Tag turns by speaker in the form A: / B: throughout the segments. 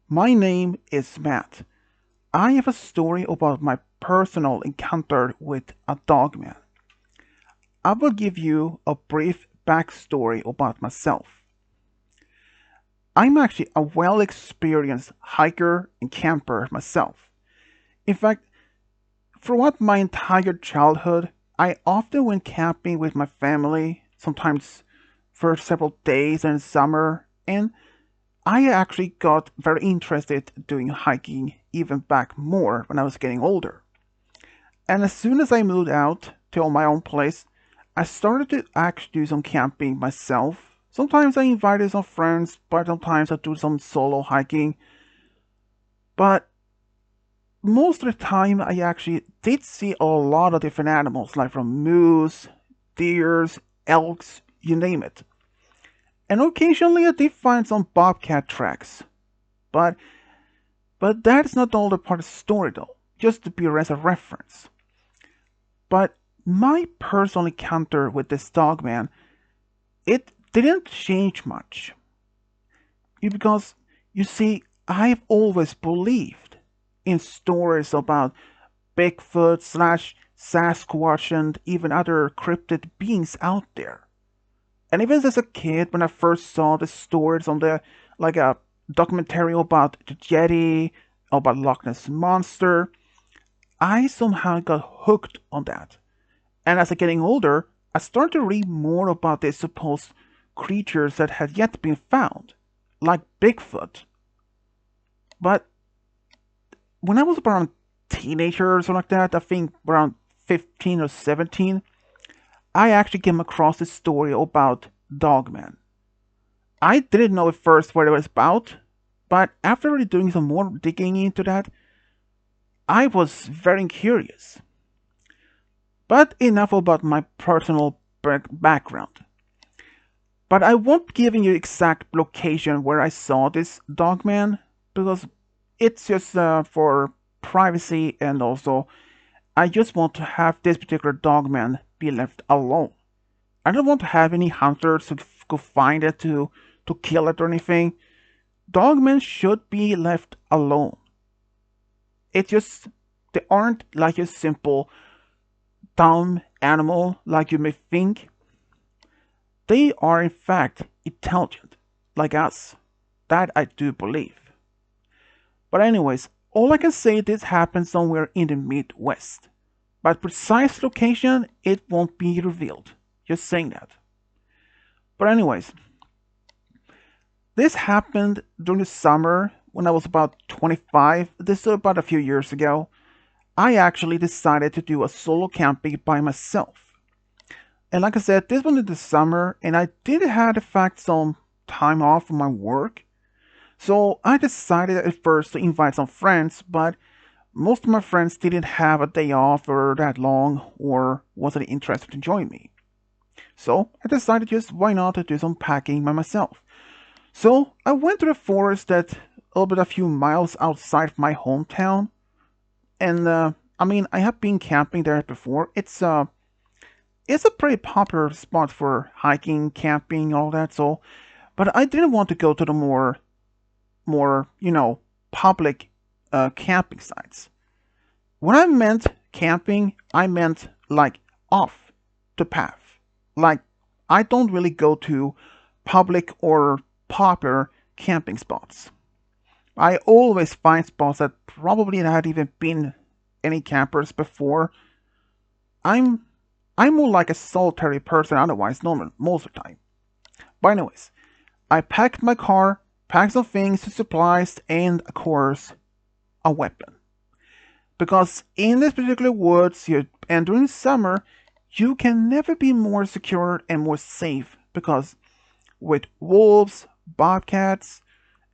A: My name is Matt. I have a story about my personal encounter with a dogman. I will give you a brief backstory about myself. I'm actually a well experienced hiker and camper myself. In fact, throughout my entire childhood, I often went camping with my family, sometimes for several days in summer, and I actually got very interested doing hiking even back more when I was getting older. And as soon as I moved out to my own place, I started to actually do some camping myself. Sometimes I invited some friends, but sometimes I do some solo hiking. But most of the time, I actually did see a lot of different animals, like from moose, deers, elks, you name it. And occasionally I did find some bobcat tracks. But that's not all the part of the story though, just to be as a reference. But my personal encounter with this dogman, it didn't change much. Because, you see, I've always believed in stories about Bigfoot slash Sasquatch and even other cryptid beings out there. And even as a kid, when I first saw the stories on the, like a documentary about the Yeti, about Loch Ness Monster, I somehow got hooked on that. And as I getting older, I started to read more about these supposed creatures that had yet been found, like Bigfoot. But when I was around teenager or something like that, I think around 15 or 17, I actually came across this story about Dogman. I didn't know at first what it was about, but after really doing some more digging into that, I was very curious. But enough about my personal background. But I won't give you exact location where I saw this dogman because it's just for privacy, and also I just want to have this particular dogman be left alone. I don't want to have any hunters to go find it to kill it or anything. Dogmen should be left alone. It's just they aren't like a simple dumb animal like you may think. They are in fact intelligent, like us. That I do believe. But anyways, all I can say this happened somewhere in the Midwest. But precise location, it won't be revealed. Just saying that. But anyways, this happened during the summer when I was about 25. This is about a few years ago. I actually decided to do a solo camping by myself. And like I said, this was in the summer, and I did have in fact some time off from my work. So I decided at first to invite some friends, but most of my friends didn't have a day off or that long or wasn't interested to join me. So I decided just why not to do some packing by myself. So I went to the forest that a little bit a few miles outside of my hometown, and I mean I have been camping there before. It's a pretty popular spot for hiking, camping, all that. So, but I didn't want to go to the more public camping sites. When I meant camping, I meant like off the path. Like I don't really go to public or popular camping spots. I always find spots that probably had even been any campers before. I'm I'm more like a solitary person otherwise, normal most of the time. But anyways, I packed my car, packed some things, supplies, and of course, a weapon. Because in this particular woods, and during summer, you can never be more secure and more safe because with wolves, bobcats,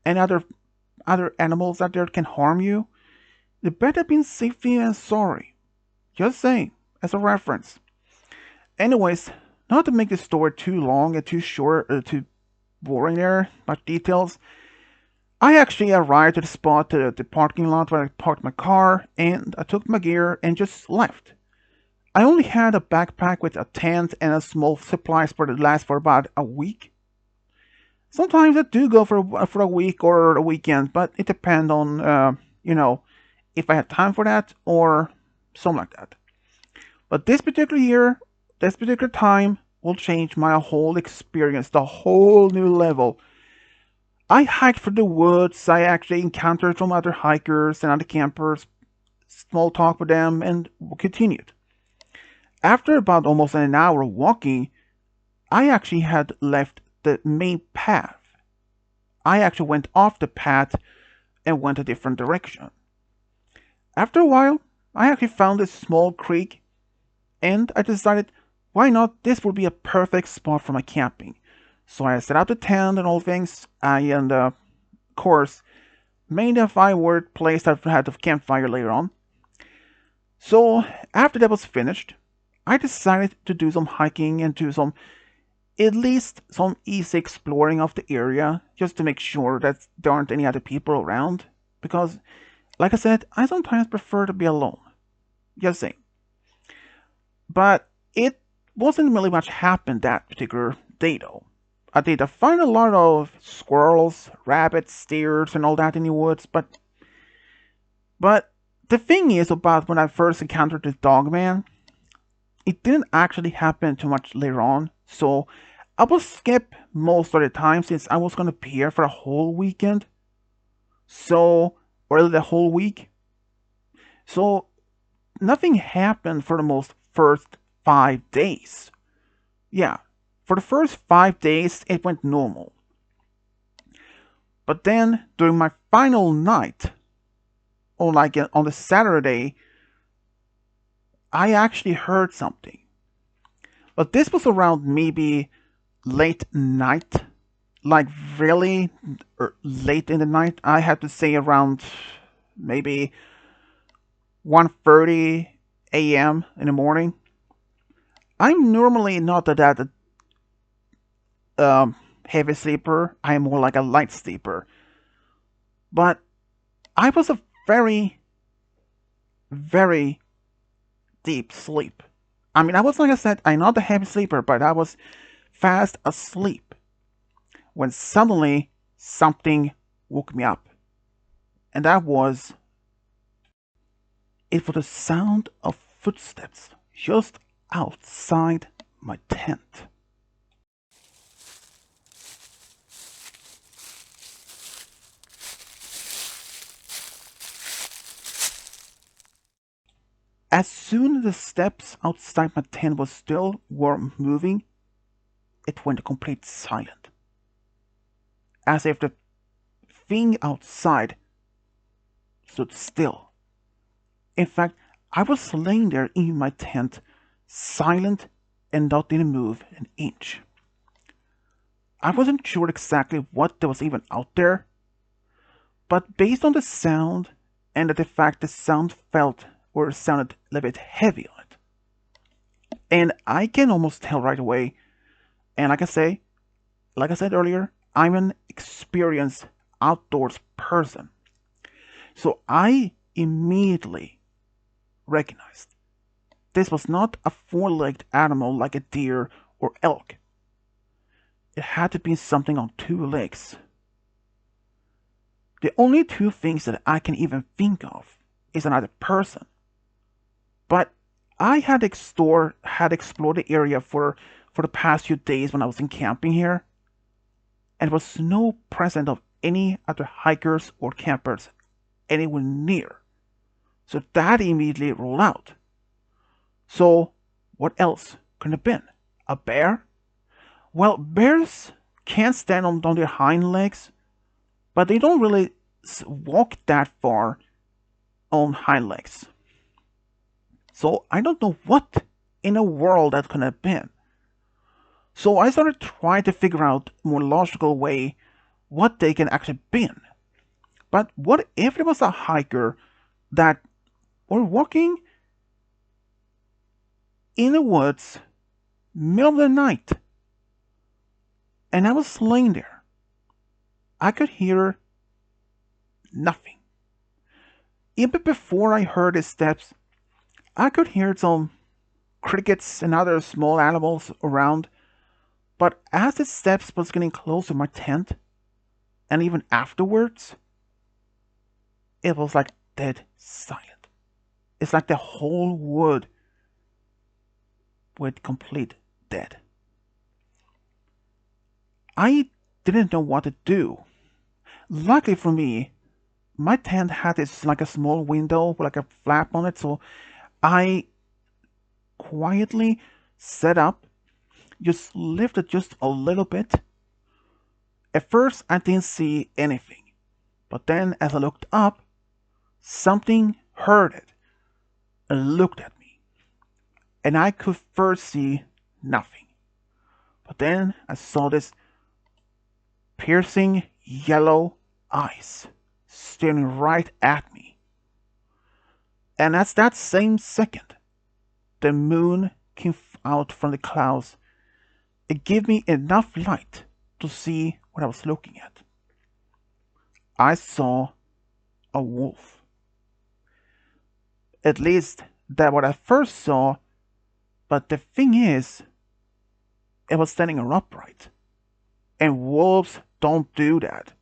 A: and other animals out there can harm you, you better be safety and sorry. Just saying, as a reference. Anyways, not to make the story too long and too short or too boring there, much details. I actually arrived at the spot, the parking lot where I parked my car, and I took my gear and just left. I only had a backpack with a tent and a small supplies for that last for about a week. Sometimes I do go for a week or a weekend, but it depends on you know if I have time for that or something like that. But this particular year, this particular time will change my whole experience, the whole new level. I hiked through the woods. I actually encountered some other hikers and other campers, small talk with them, and continued. After about almost an hour walking, I actually had left the main path. I actually went off the path and went a different direction. After a while, I actually found a small creek and I decided why not this would be a perfect spot for my camping. So I set up the tent and all things. And of course made a firewood place that had a campfire later on. So after that was finished, I decided to do some hiking and do some at least some easy exploring of the area just to make sure that there aren't any other people around. Because, like I said, I sometimes prefer to be alone. Just saying. But it wasn't really much happened that particular day though. I did find a lot of squirrels, rabbits, deers, and all that in the woods, but the thing is about when I first encountered the dogman, it didn't actually happen too much later on, so I will skip most of the time since I was gonna be here for a whole weekend. So, or the whole week. So nothing happened for the most first 5 days. Yeah, for the first 5 days it went normal. But then during my final night, or like on the Saturday, I actually heard something. But this was around maybe late night, like really late in the night. I had to say around maybe 1:30 a.m. in the morning. I'm normally not that heavy sleeper. I'm more like a light sleeper. But I was a very, very deep sleep. I mean, I was like I said, I'm not a heavy sleeper, but I was fast asleep when suddenly something woke me up. And that was it was the sound of footsteps just outside my tent. As soon as the steps outside my tent were moving, it went complete silent. As if the thing outside stood still. In fact, I was laying there in my tent, silent and not didn't move an inch. I wasn't sure exactly what there was even out there, but based on the sound and the fact the sound felt or sounded a little bit heavy on it. And I can almost tell right away, and like I said earlier, I'm an experienced outdoors person. So I immediately recognized this was not a four-legged animal like a deer or elk. It had to be something on two legs. The only two things that I can even think of is another person. But I had explored the area for the past few days when I was in camping here, and there was no presence of any other hikers or campers anywhere near. So that immediately ruled out. So what else could it have been? A bear? Well, bears can stand on their hind legs, but they don't really walk that far on hind legs. So I don't know what in the world that could have been. So I started trying to figure out a more logical way what they can actually been. But what if there was a hiker that were walking in the woods, middle of the night, and I was laying there. I could hear nothing. Even before I heard his steps, I could hear some crickets and other small animals around, But as the steps was getting close to my tent, and even afterwards, it was like dead silent. It's like the whole wood went complete dead. I didn't know what to do. Luckily for me, my tent had this like a small window with like a flap on it, so I quietly set up, just lifted just a little bit. At first, I didn't see anything, but then as I looked up, something heard it and looked at me, and I could first see nothing. But then I saw this piercing yellow eyes staring right at me. And at that same second, the moon came out from the clouds. It gave me enough light to see what I was looking at. I saw a wolf. At least that's what I first saw, but the thing is, it was standing upright. And wolves don't do that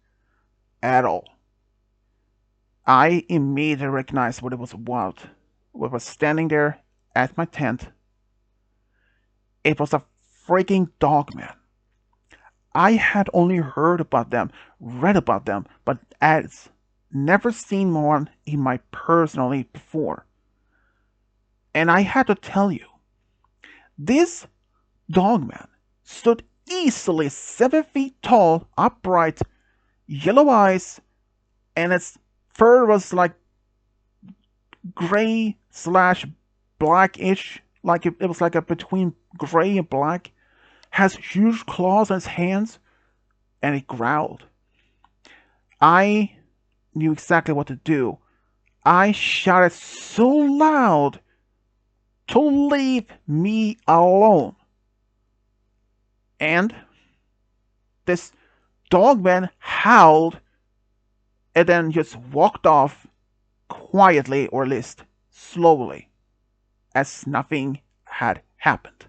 A: at all. I immediately recognized what it was about. What was standing there at my tent. It was a freaking dogman. I had only heard about them, read about them, but as never seen one in my personally before. And I had to tell you, this dogman stood easily 7 feet tall, upright, yellow eyes, and its fur was like gray slash blackish, like it was like a between gray and black. Has huge claws on its hands, and it growled. I knew exactly what to do. I shouted so loud to leave me alone. And this dogman howled and then just walked off quietly, or at least slowly, as nothing had happened.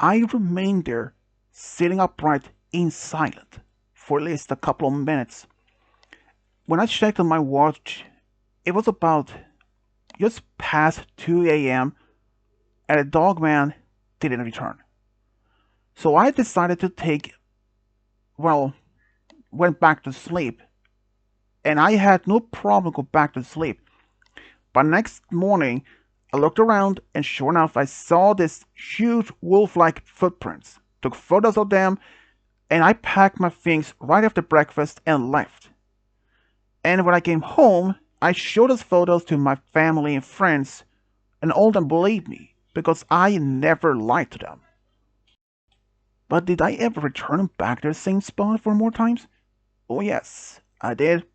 A: I remained there, sitting upright in silence, for at least a couple of minutes. When I checked on my watch, it was about just past 2 a.m., and the dogman didn't return. So I decided to well, went back to sleep, and I had no problem going back to sleep. But next morning, I looked around, and sure enough, I saw this huge wolf-like footprints. Took photos of them, and I packed my things right after breakfast and left. And when I came home, I showed those photos to my family and friends, and all of them believed me because I never lied to them. But did I ever return back to the same spot for more times? Oh yes, I did,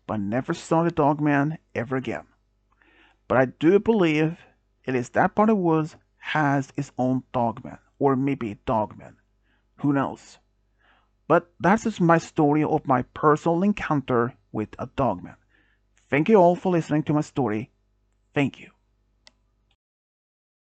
A: but never saw the dogman ever again. But I do believe it is that part of the woods has its own dogman, or maybe dogman. Who knows? But that's just my story of my personal encounter with a dogman. Thank you all for listening to my story. Thank you.